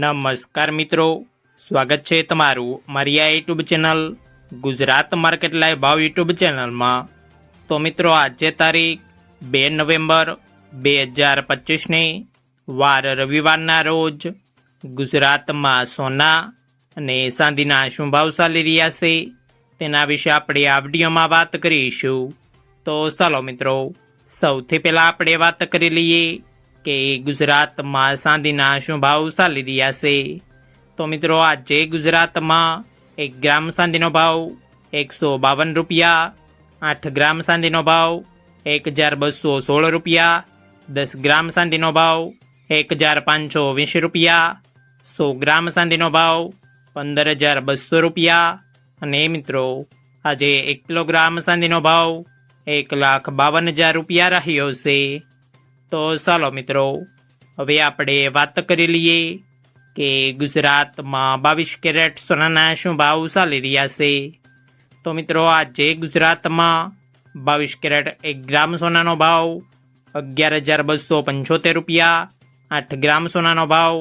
નમસ્કાર મિત્રો, સ્વાગત છે તમારું મારી આ YouTube channel Gujarat market live ભાવ યુટ્યુબ ચેનલમાં। તો મિત્રો, આજે તારીખ 2 નવેમ્બર 2025ની વાર રવિવારના રોજ ગુજરાતમાં સોના અને ચાંદીના શું ભાવ ચાલી રહ્યા છે તેના વિશે આપણે આ વિડીયોમાં વાત કરીશું। તો ચાલો મિત્રો, સૌથી પહેલાં આપણે વાત કરી લઈએ કે ગુજરાતમાં ચાંદીના શું ભાવ ચાલી રહ્યા છે। તો મિત્રો, આજે ગુજરાતમાં 1 ગ્રામ ચાંદીનો ભાવ 152 રૂપિયા, 8 ગ્રામ ચાંદીનો ભાવ 1216 રૂપિયા, 10 ગ્રામ ચાંદીનો ભાવ 1520 રૂપિયા, 100 ગ્રામ ચાંદીનો ભાવ 15200 રૂપિયા અને મિત્રો આજે 1 કિલોગ્રામ ચાંદીનો ભાવ 1,52,000 રૂપિયા રહ્યો છે। તો ચાલો મિત્રો, હવે આપણે વાત કરી લઈએ કે ગુજરાતમાં 22 કેરેટ સોનાના શું ભાવ ચાલી રહ્યા છે। તો મિત્રો, આજે ગુજરાતમાં 22 કેરેટ 1 ગ્રામ સોનાનો ભાવ 11,275 રૂપિયા, 8 ગ્રામ સોનાનો ભાવ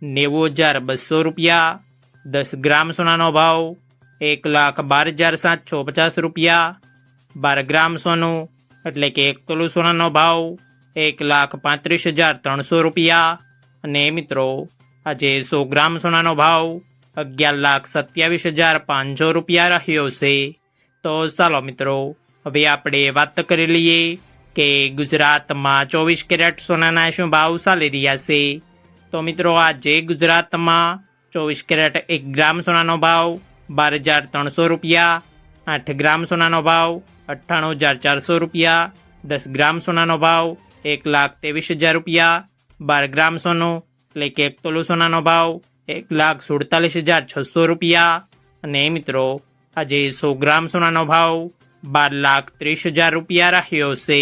90,200 રૂપિયા, 10 ગ્રામ સોનાનો ભાવ 1,12,750 રૂપિયા, 12 ગ્રામ સોનું એટલે કે 1 તોલું સોનાનો ભાવ 1,35,300 રૂપિયા અને મિત્રો આજે 100 ગ્રામ સોનાનો ભાવ 11,27,500 રૂપિયા રહ્યો છે। તો ચાલો મિત્રો, હવે આપણે વાત કરી લઈએ કે ગુજરાતમાં 24 કેરેટ સોનાના શું ભાવ ચાલી રહ્યા છે। તો મિત્રો, આજે ગુજરાતમાં 24 કેરેટ 1 ગ્રામ સોનાનો ભાવ 12,300 રૂપિયા, 8 ગ્રામ સોનાનો ભાવ 98,400 રૂપિયા, 10 ગ્રામ સોનાનો ભાવ 1,23,000 રૂપિયા, 12 ગ્રામ સોનું એટલે કે 1 તોલું સોનાનો ભાવ 1,47,600 રૂપિયા અને મિત્રો આજે 100 ગ્રામ સોનાનો ભાવ 12,30,000 રૂપિયા રહ્યો છે।